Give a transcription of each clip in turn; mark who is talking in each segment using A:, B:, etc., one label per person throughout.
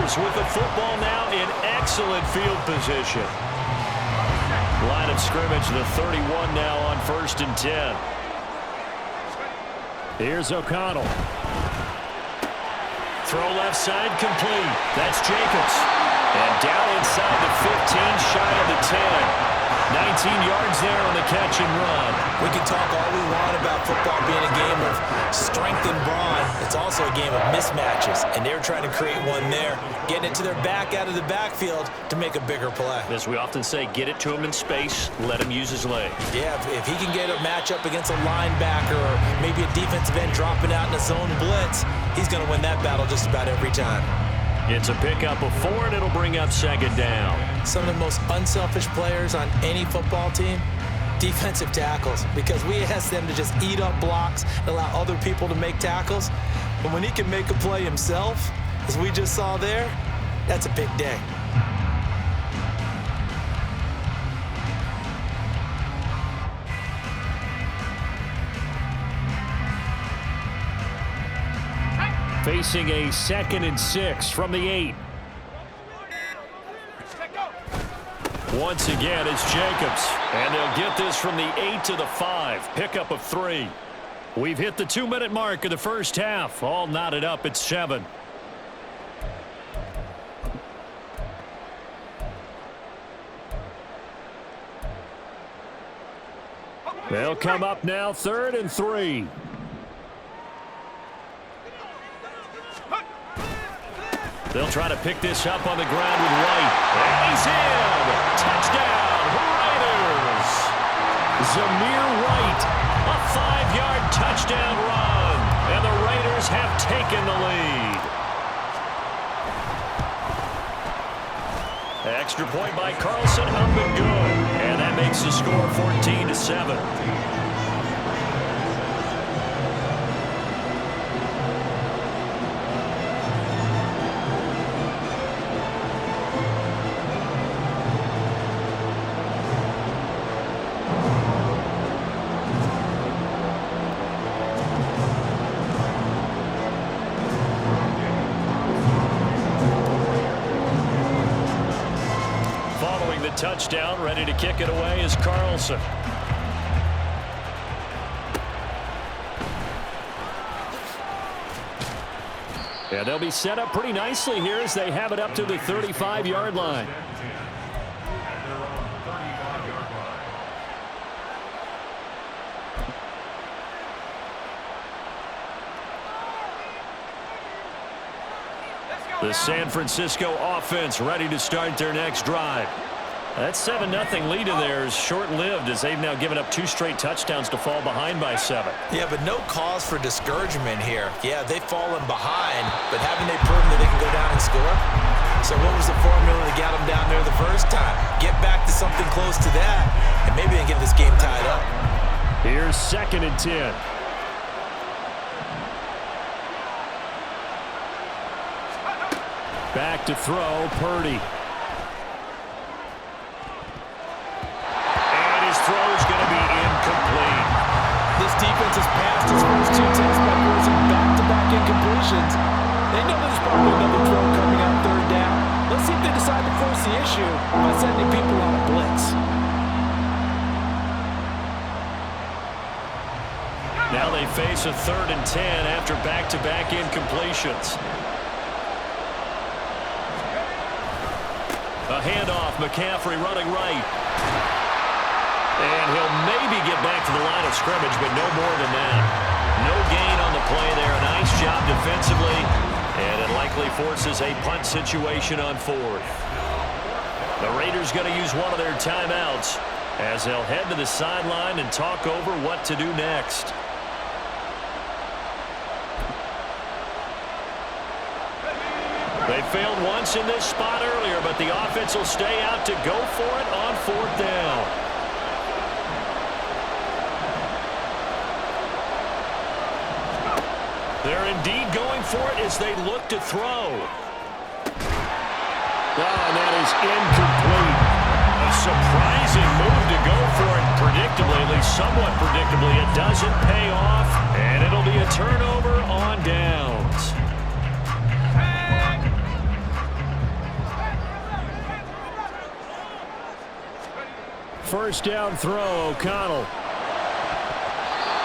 A: Raiders with the football now in excellent field position. Line of scrimmage, the 31 now on 1st and 10. Here's O'Connell. Throw left side complete. That's Jacobs. And down inside the 15, shy of the 10. 19 yards there on the catch and run.
B: We can talk all we want about football being a game of strength and brawn. It's also a game of mismatches, and they're trying to create one there, getting it to their back out of the backfield to make a bigger play.
A: As we often say, get it to him in space, let him use his legs.
B: Yeah, if he can get a matchup against a linebacker or maybe a defensive end dropping out in a zone blitz, he's going to win that battle just about every time.
A: It's a pickup of 4, and it'll bring up 2nd down.
B: Some of the most unselfish players on any football team, defensive tackles, because we ask them to just eat up blocks and allow other people to make tackles. But when he can make a play himself, as we just saw there, that's a big day.
A: Facing a 2nd and 6 from the 8. Once again, it's Jacobs. And they'll get this from the 8 to the 5. Pickup of 3. We've hit the 2-minute mark of the first half. All knotted up at 7. They'll come up now 3rd and 3. They'll try to pick this up on the ground with White. And he's in! Touchdown, Raiders! Zamir White, a 5-yard touchdown run. And the Raiders have taken the lead. Extra point by Carlson, up and good. And that makes the score 14-7. Touchdown, ready to kick it away is Carlson. And they'll be set up pretty nicely here as they have it up to the 35-yard line. The San Francisco offense ready to start their next drive. That 7-0 lead of theirs short-lived as they've now given up 2 straight touchdowns to fall behind by 7.
B: Yeah, but no cause for discouragement here. Yeah, they've fallen behind, but haven't they proven that they can go down and score? So what was the formula that got them down there the first time? Get back to something close to that, and maybe they get this game tied up.
A: Here's 2nd and 10. Back to throw, Purdy. Throw's going to be incomplete.
B: This defense has passed its first 2 tests by forcing back-to-back incompletions. They know there's probably another throw coming out 3rd down. Let's see if they decide to force the issue by sending people on a blitz.
A: Now they face a 3rd and 10 after back-to-back incompletions. A handoff, McCaffrey running right. And he'll maybe get back to the line of scrimmage, but no more than that. No gain on the play there. A nice job defensively. And it likely forces a punt situation on 4th. The Raiders going to use one of their timeouts as they'll head to the sideline and talk over what to do next. They failed once in this spot earlier, but the offense will stay out to go for it on 4th down. They're indeed going for it as they look to throw. Oh, and that is incomplete. A surprising move to go for it predictably, at least somewhat predictably. It doesn't pay off, and it'll be a turnover on downs. First down throw, O'Connell.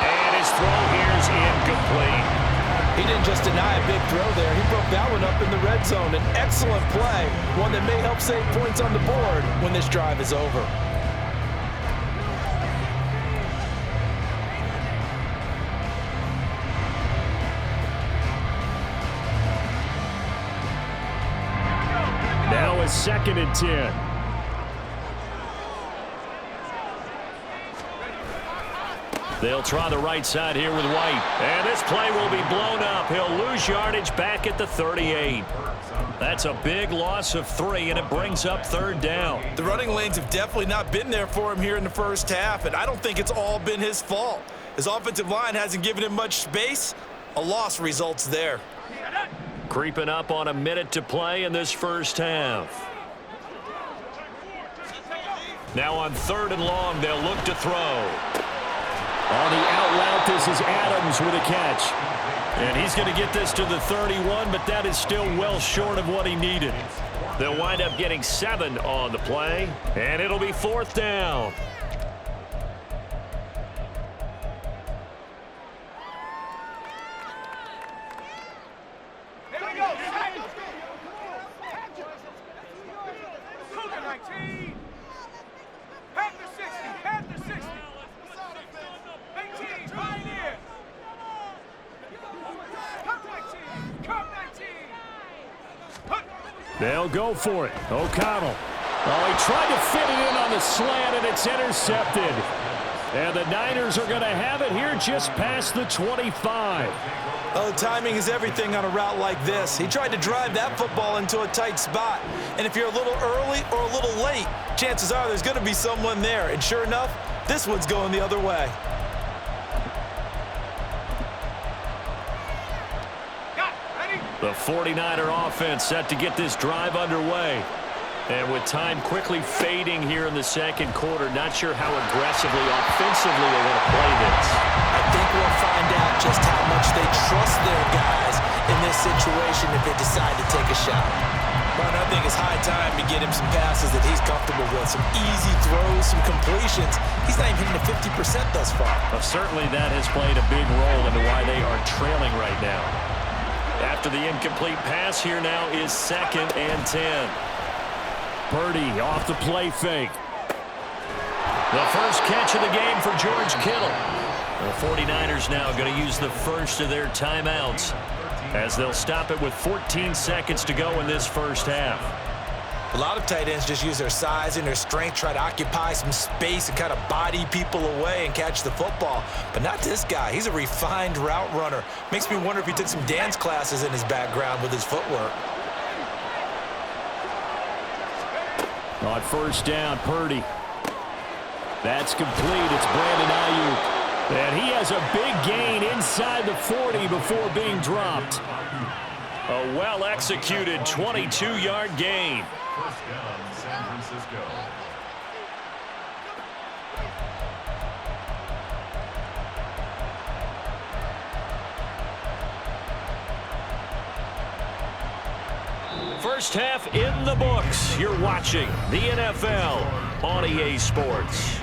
A: And his throw here is incomplete.
B: He didn't just deny a big throw there. He broke that one up in the red zone. An excellent play, one that may help save points on the board when this drive is over.
A: Now it's 2nd and 10. They'll try the right side here with White. And this play will be blown up. He'll lose yardage back at the 38. That's a big loss of 3, and it brings up 3rd down.
B: The running lanes have definitely not been there for him here in the first half, and I don't think it's all been his fault. His offensive line hasn't given him much space. A loss results there.
A: Creeping up on a minute to play in this first half. Now on 3rd and long, they'll look to throw. On the out route, this is Adams with a catch. And he's going to get this to the 31, but that is still well short of what he needed. They'll wind up getting 7 on the play, and it'll be 4th down. They'll go for it. O'Connell. Oh, he tried to fit it in on the slant, and it's intercepted. And the Niners are going to have it here just past the 25.
B: Oh, timing is everything on a route like this. He tried to drive that football into a tight spot. And if you're a little early or a little late, chances are there's going to be someone there. And sure enough, this one's going the other way.
A: The 49er offense set to get this drive underway. And with time quickly fading here in the second quarter, not sure how aggressively, offensively they want to play this.
B: I think we'll find out just how much they trust their guys in this situation if they decide to take a shot. But I think it's high time to get him some passes that he's comfortable with, some easy throws, some completions. He's not even hitting the 50% thus far.
A: Well, certainly that has played a big role into why they are trailing right now. After the incomplete pass, here now is 2nd and 10. Purdy off the play fake. The first catch of the game for George Kittle. The 49ers now going to use the first of their timeouts as they'll stop it with 14 seconds to go in this first half.
B: A lot of tight ends just use their size and their strength, try to occupy some space and kind of body people away and catch the football. But not this guy. He's a refined route runner. Makes me wonder if he took some dance classes in his background with his footwork.
A: On first down, Purdy. That's complete. It's Brandon Ayuk. And he has a big gain inside the 40 before being dropped. A well-executed 22-yard gain.
C: First down, San Francisco.
A: First half in the books. You're watching the NFL on EA Sports.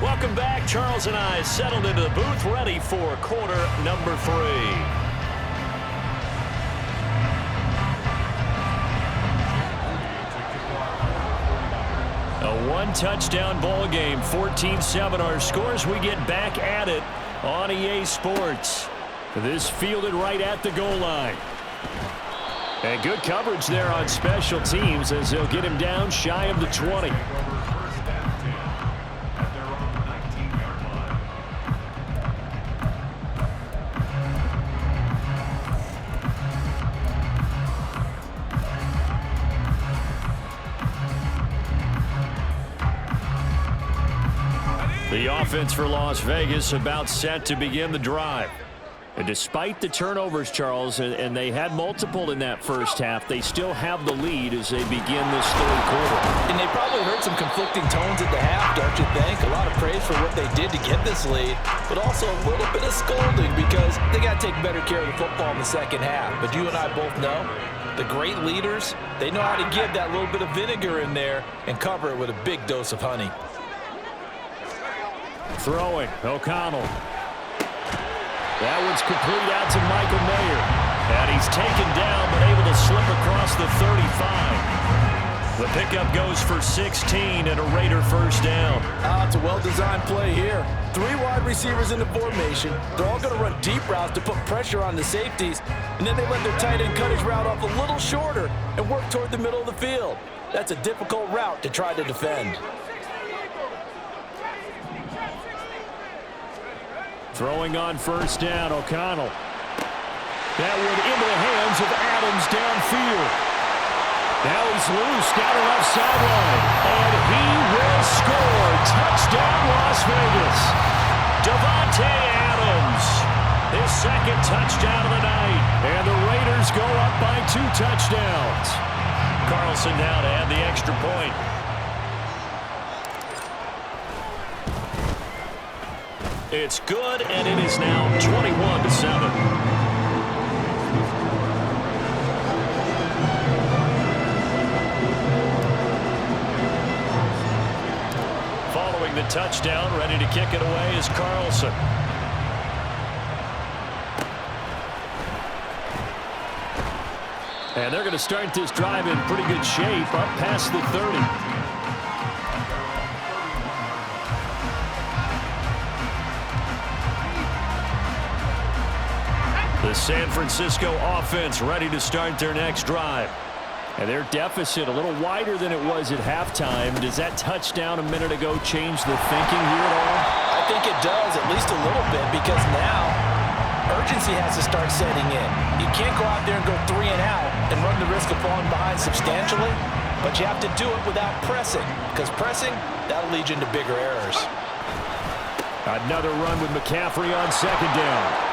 A: Welcome back. Charles and I settled into the booth, ready for quarter number 3. A one-touchdown ball game, 14-7 our scores. We get back at it on EA Sports. This fielded right at the goal line. And good coverage there on special teams as they'll get him down shy of the 20. The offense for Las Vegas about set to begin the drive. And despite the turnovers, Charles, and they had multiple in that first half, they still have the lead as they begin this third quarter.
B: And they probably heard some conflicting tones at the half, don't you think? A lot of praise for what they did to get this lead, but also a little bit of scolding because they got to take better care of the football in the second half. But you and I both know the great leaders, they know how to give that little bit of vinegar in there and cover it with a big dose of honey.
A: Throwing, O'Connell. That one's complete out to Michael Mayer. And he's taken down, but able to slip across the 35. The pickup goes for 16 and a Raider first down.
B: It's a well-designed play here. 3 wide receivers in the formation. They're all going to run deep routes to put pressure on the safeties. And then they let their tight end cut his route off a little shorter and work toward the middle of the field. That's a difficult route to try to defend.
A: Throwing on first down, O'Connell. That one into the hands of Adams downfield. Now he's loose down the left sideline. And he will score. Touchdown, Las Vegas. Davante Adams. His second touchdown of the night. And the Raiders go up by 2 touchdowns. Carlson now to add the extra point. It's good, and it is now 21-7. Following the touchdown, ready to kick it away is Carlson. And they're going to start this drive in pretty good shape, up past the 30. The San Francisco offense ready to start their next drive. And their deficit a little wider than it was at halftime. Does that touchdown a minute ago change the thinking here at all?
B: I think it does, at least a little bit, because now urgency has to start setting in. You can't go out there and go 3 and out and run the risk of falling behind substantially, but you have to do it without pressing, because pressing, that'll lead you into bigger errors.
A: Another run with McCaffrey on second down.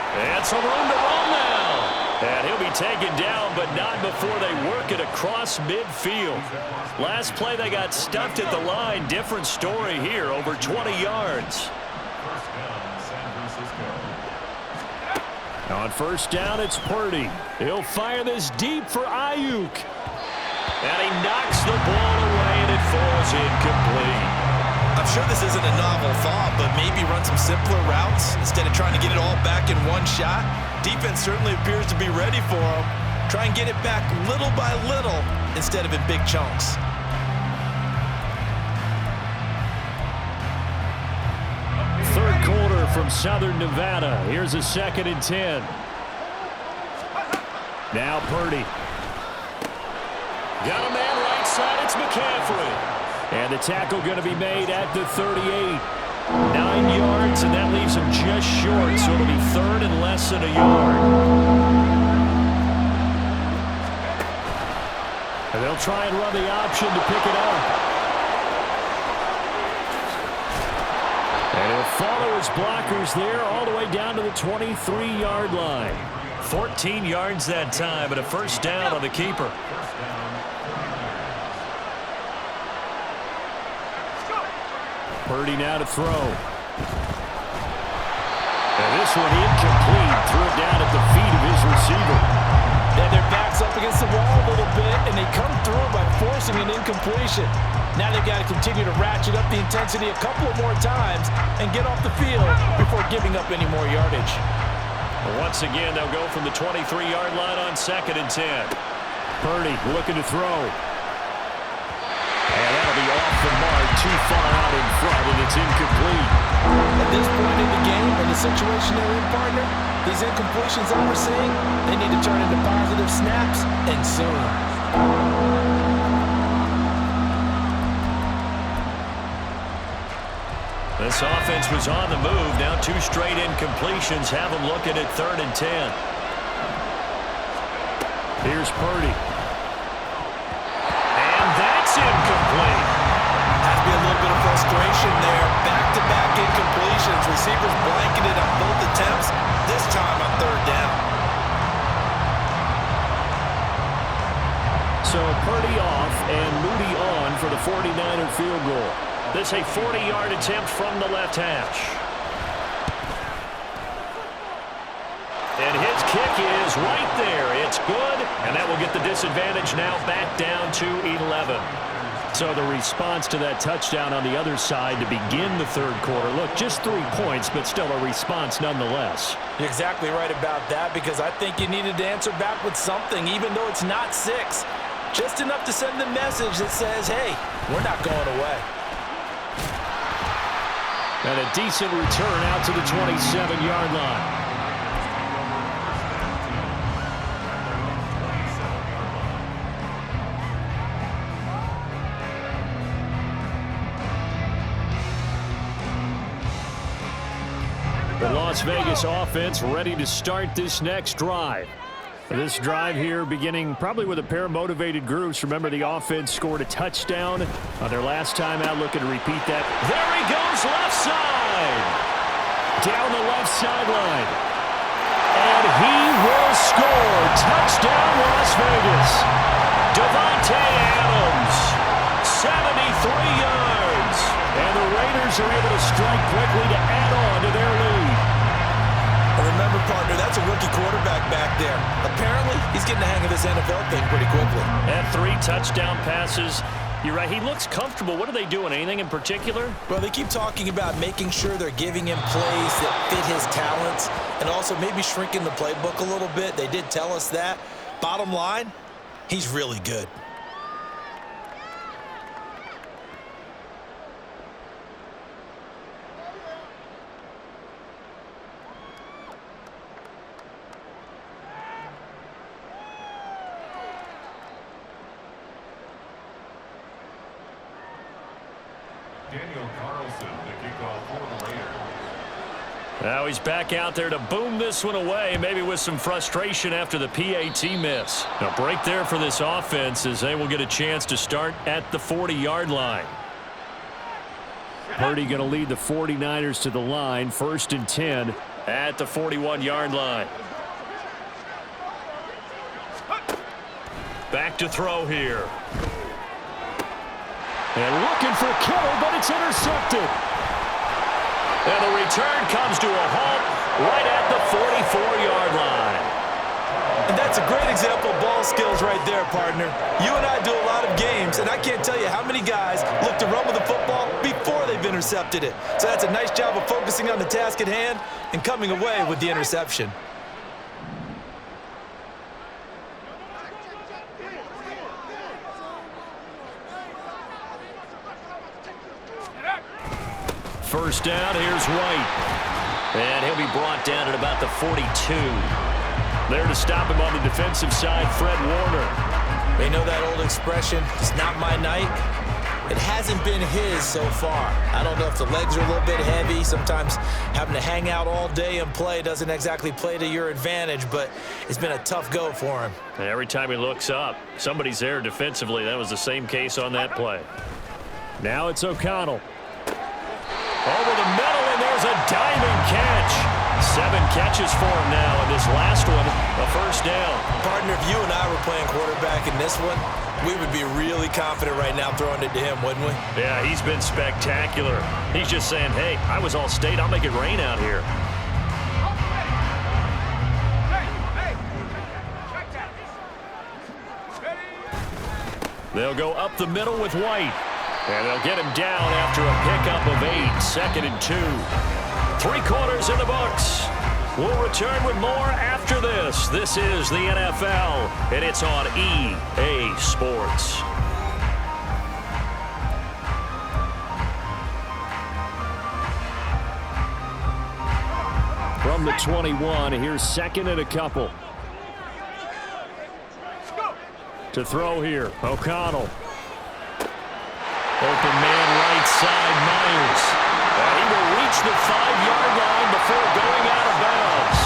A: And some room to run now. And he'll be taken down, but not before they work it across midfield. Last play, they got stuffed at the line. Different story here, over 20 yards. On first down, it's Purdy. He'll fire this deep for Ayuk. And he knocks the ball away, and it falls incomplete.
B: I'm sure this isn't a novel thought, but maybe run some simpler routes instead of trying to get it all back in one shot. Defense certainly appears to be ready for him. Try and get it back little by little instead of in big chunks.
A: Third quarter from Southern Nevada. Here's a 2nd and 10. Now Purdy. Got a man right side. It's McCaffrey. And the tackle going to be made at the 38. 9 yards, and that leaves him just short, so it'll be 3rd and less than a yard. And they'll try and run the option to pick it up. And he'll follow his blockers there all the way down to the 23-yard line. 14 yards that time, and a first down on the keeper. Purdy now to throw. And this one incomplete. Threw it down at the feet of his receiver.
B: And their back's up against the wall a little bit, and they come through by forcing an incompletion. Now they've got to continue to ratchet up the intensity a couple of more times and get off the field before giving up any more yardage.
A: Once again, they'll go from the 23-yard line on 2nd and 10. Purdy looking to throw. And that'll be off the mark, too far out in front, and it's incomplete.
B: At this point in the game, in the situation they're in, partner, these incompletions that we're seeing, they need to turn into positive snaps, and soon.
A: This offense was on the move. Now 2 straight incompletions have them looking at 3rd and 10. Here's Purdy. And that's incomplete.
B: Has to be a little bit of frustration there. Back-to-back incompletions. Receivers blanketed on both attempts,
A: So Purdy off and Moody on for the 49er field goal. This a 40-yard attempt from the left hash. And his kick is right there. It's good, and that will get the disadvantage now back down to 11. So the response to that touchdown on the other side to begin the third quarter. Look, just 3 points, but still a response nonetheless.
B: You're exactly right about that, because I think you needed to answer back with something, even though it's not 6. Just enough to send the message that says, hey, we're not going away.
A: And a decent return out to the 27-yard line. The Las Vegas offense ready to start this next drive. This drive here beginning probably with a pair of motivated groups. Remember, the offense scored a touchdown on their last time out. Looking to repeat that. There he goes, left side. Down the left sideline. And he will score. Touchdown, Las Vegas. Devontae Adams, 73 yards. And the Raiders are able to strike quickly to add on to their lead.
B: Remember, partner, that's a rookie quarterback back there. Apparently, he's getting the hang of this NFL thing pretty quickly.
A: And 3 touchdown passes. You're right, he looks comfortable. What are they doing? Anything in particular?
B: Well, they keep talking about making sure they're giving him plays that fit his talents and also maybe shrinking the playbook a little bit. They did tell us that. Bottom line, he's really good.
A: Now he's back out there to boom this one away, maybe with some frustration after the PAT miss. A break there for this offense as they will get a chance to start at the 40-yard line. Purdy going to lead the 49ers to the line, 1st and 10 at the 41-yard line. Back to throw here. And looking for Kittle, but it's intercepted. And the return comes to a halt right at the 44-yard line.
B: And that's a great example of ball skills right there, partner. You and I do a lot of games, and I can't tell you how many guys look to run with the football before they've intercepted it. So that's a nice job of focusing on the task at hand and coming away with the interception.
A: First down, here's White. And he'll be brought down at about the 42. There to stop him on the defensive side, Fred Warner.
B: They know that old expression, it's not my night. It hasn't been his so far. I don't know if the legs are a little bit heavy. Sometimes having to hang out all day and play doesn't exactly play to your advantage, but it's been a tough go for him.
A: And every time he looks up, somebody's there defensively. That was the same case on that play. Now it's O'Connell. Over the middle, and there's a diving catch. 7 catches for him now, and this last one, a first down.
B: Partner, if you and I were playing quarterback in this one, we would be really confident right now throwing it to him, wouldn't we?
A: Yeah, he's been spectacular. He's just saying, hey, I was all state. I'll make it rain out here. They'll go up the middle with White. And they'll get him down after a pickup of 8, 2nd and 2. 3 quarters in the books. We'll return with more after this. This is the NFL, and it's on EA Sports. From the 21, here's 2nd and a couple. To throw here, O'Connell. Open man right side, Myers. And he will reach the 5-yard line before going out of bounds.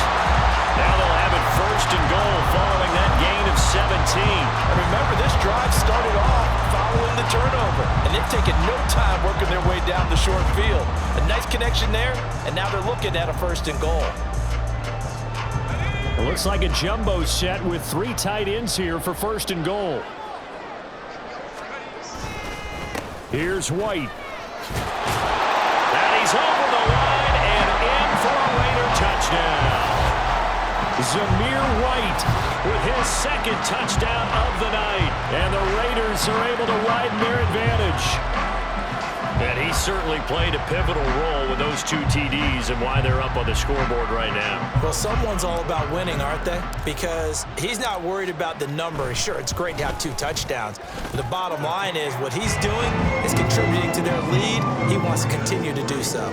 A: Now they'll have it 1st and goal following that gain of 17.
B: And remember, this drive started off following the turnover. And they've taken no time working their way down the short field. A nice connection there, and now they're looking at a 1st and goal.
A: It looks like a jumbo set with 3 tight ends here for 1st and goal. Here's White. And he's over the line and in for a Raider touchdown. Zamir White with his second touchdown of the night. And the Raiders are able to widen their advantage. And he certainly played a pivotal role with those 2 TDs and why they're up on the scoreboard right now.
B: Well, someone's all about winning, aren't they? Because he's not worried about the number. Sure, it's great to have 2 touchdowns. But the bottom line is what he's doing is contributing to their lead. He wants to continue to do so.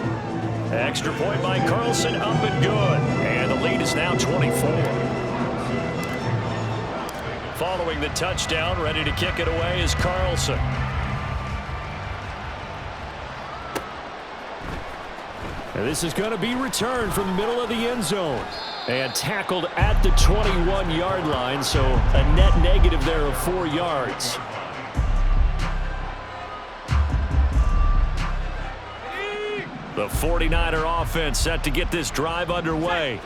A: Extra point by Carlson, up and good. And the lead is now 24. Following the touchdown, ready to kick it away is Carlson. And this is going to be returned from the middle of the end zone. And tackled at the 21-yard line, so a net negative there of 4 yards. The 49er offense set to get this drive underway.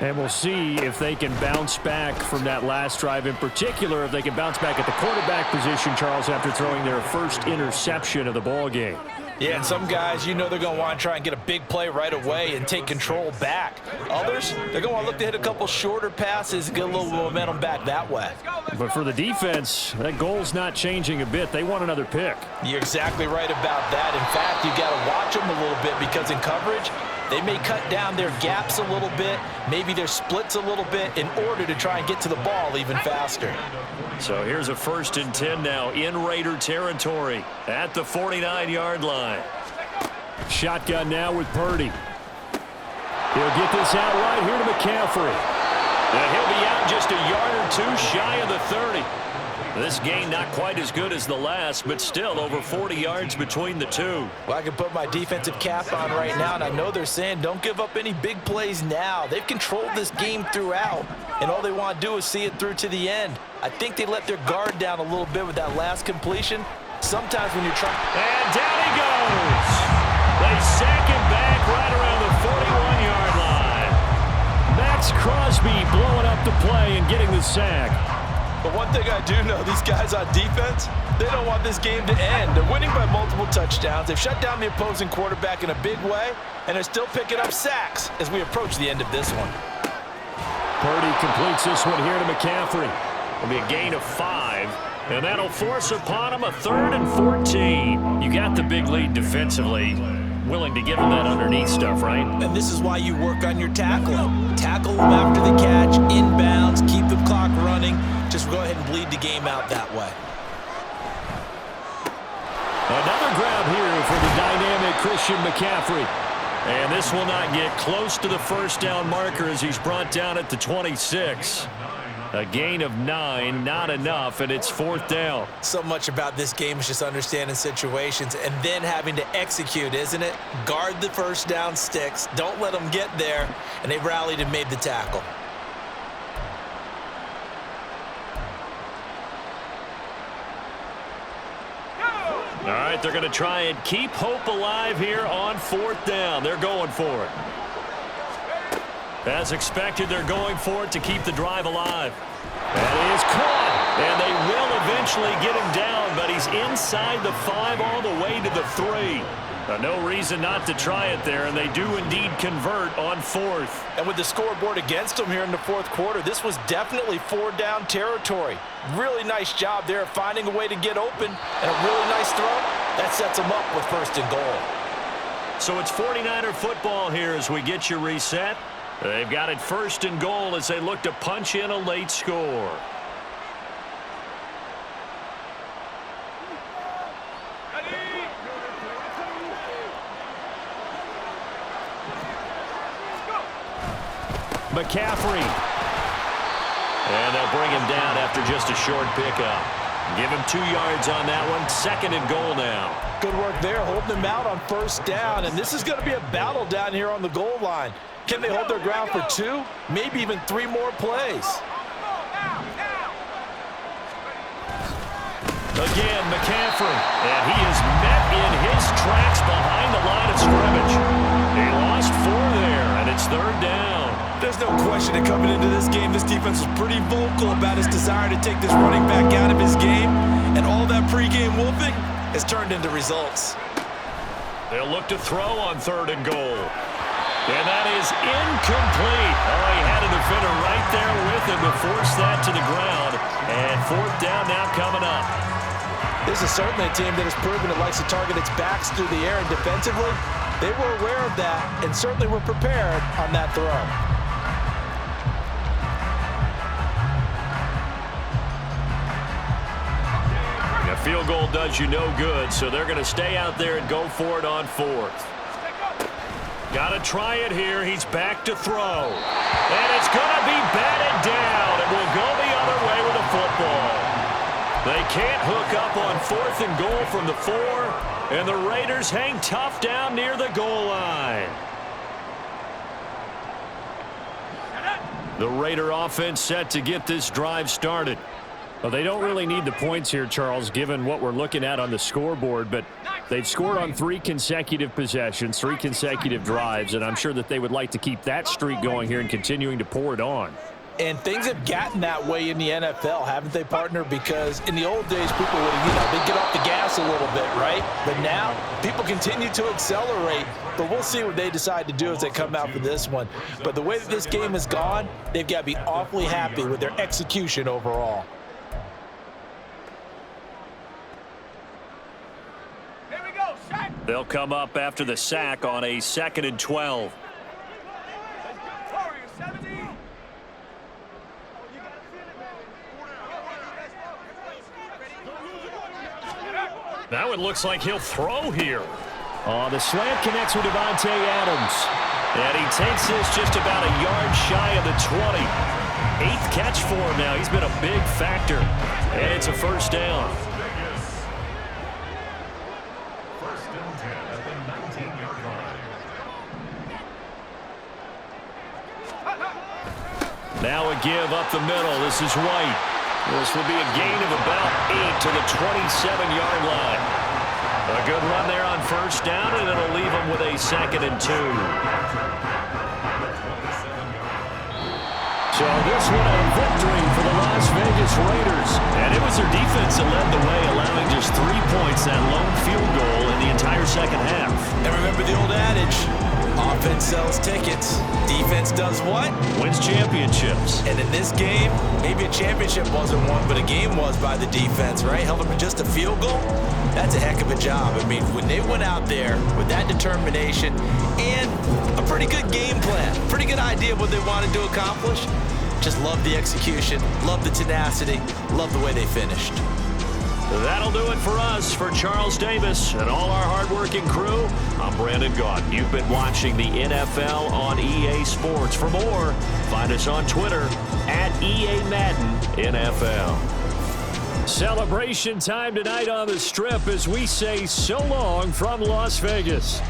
A: And we'll see if they can bounce back from that last drive, in particular if they can bounce back at the quarterback position, Charles, after throwing their first interception of the ball game.
B: Yeah, and some guys, you know they're going to want to try and get a big play right away and take control back. Others, they're going to want to look to hit a couple shorter passes and get a little momentum back that way.
A: But for the defense, that goal's not changing a bit. They want another pick.
B: You're exactly right about that. In fact, you got to watch them a little bit because in coverage, they may cut down their gaps a little bit, maybe their splits a little bit in order to try and get to the ball even faster.
A: So here's a 1st and 10 now in Raider territory at the 49-yard line. Shotgun now with Purdy. He'll get this out right here to McCaffrey. And he'll be out just a yard or 2 shy of the 30. This gain not quite as good as the last, but still over 40 yards between the two.
B: Well, I can put my defensive cap on right now, and I know they're saying don't give up any big plays now. They've controlled this game throughout, and all they want to do is see it through to the end. I think they let their guard down a little bit with that last completion. Sometimes when you're trying...
A: And down he goes! They sack him back right around the 41-yard line. Max Crosby blowing up the play and getting the sack.
B: But one thing I do know, these guys on defense, they don't want this game to end. They're winning by multiple touchdowns. They've shut down the opposing quarterback in a big way, and they're still picking up sacks as we approach the end of this one.
A: Purdy completes this one here to McCaffrey. It'll be a gain of 5, and that'll force upon him a 3rd and 14. You got the big lead defensively. Willing to give him that underneath stuff, right?
B: And this is why you work on your tackling. Tackle them after the catch, inbounds, keep the clock running. Just go ahead and bleed the game out that way.
A: Another grab here for the dynamic Christian McCaffrey. And this will not get close to the 1st down marker as he's brought down at the 26. A gain of 9, not enough, and it's 4th down.
B: So much about this game is just understanding situations and then having to execute, isn't it? Guard the 1st down sticks. Don't let them get there, and they rallied and made the tackle.
A: All right, they're going to try and keep hope alive here on 4th down. They're going for it. As expected, they're going for it to keep the drive alive. That is caught, and they will eventually get him down, but he's inside the 5 all the way to the 3. No reason not to try it there, and they do indeed convert on 4th.
B: And with the scoreboard against them here in the 4th quarter, this was definitely 4-down territory. Really nice job there of finding a way to get open, and a really nice throw. That sets them up with 1st and goal.
A: So it's 49er football here as we get you reset. They've got it 1st and goal as they look to punch in a late score. McCaffrey. And they'll bring him down after just a short pickup. Give him 2 yards on that one. 2nd and goal now.
B: Good work there, holding them out on 1st down. And this is going to be a battle down here on the goal line. Can they hold their ground for 2, maybe even 3 more plays?
A: Again, McCaffrey. And he is met in his tracks behind the line of scrimmage. He lost 4 there, and it's 3rd down.
B: There's no question that coming into this game, this defense was pretty vocal about its desire to take this running back out of his game, and all that pregame whooping has turned into results.
A: They'll look to throw on 3rd and goal. And that is incomplete. Oh, he had a defender right there with him to force that to the ground. And 4th down now coming up.
B: This is certainly a team that has proven it likes to target its backs through the air, and defensively, they were aware of that and certainly were prepared on that throw.
A: A field goal does you no good, so they're going to stay out there and go for it on 4th. Got to try it here. He's back to throw. And it's going to be batted down. It will go the other way with the football. They can't hook up on 4th and goal from the 4, and the Raiders hang tough down near the goal line. The Raider offense set to get this drive started. Well, they don't really need the points here, Charles, given what we're looking at on the scoreboard, but they've scored on 3 consecutive possessions, 3 consecutive drives, and I'm sure that they would like to keep that streak going here and continuing to pour it on.
B: And things have gotten that way in the NFL, haven't they, partner? Because in the old days, people would, they'd get off the gas a little bit, right? But now, people continue to accelerate, but we'll see what they decide to do as they come out for this one. But the way that this game has gone, they've got to be awfully happy with their execution overall.
A: They'll come up after the sack on a 2nd and 12. Now it looks like he'll throw here. The slant connects with Devontae Adams. And he takes this just about a yard shy of the 20. 8th catch for him now. He's been a big factor. And it's a 1st down. Now a give up the middle. This is White. This will be a gain of about 8 to the 27-yard line. A good run there on 1st down, and it'll leave them with a 2nd and 2. So this one a victory for the Las Vegas Raiders. And it was their defense that led the way, allowing just 3 points, that lone field goal in the entire 2nd half.
B: And remember the old adage, offense sells tickets. Defense does what?
A: Wins championships.
B: And in this game, maybe a championship wasn't won, but a game was by the defense, right? Held them to just a field goal. That's a heck of a job. I mean, when they went out there with that determination and a pretty good game plan, pretty good idea of what they wanted to accomplish, just love the execution, love the tenacity, love the way they finished.
A: That'll do it for us. For Charles Davis and all our hardworking crew, I'm Brandon Gaunt. You've been watching the NFL on EA Sports. For more, find us on Twitter at EA Madden NFL. Celebration time tonight on the Strip as we say so long from Las Vegas.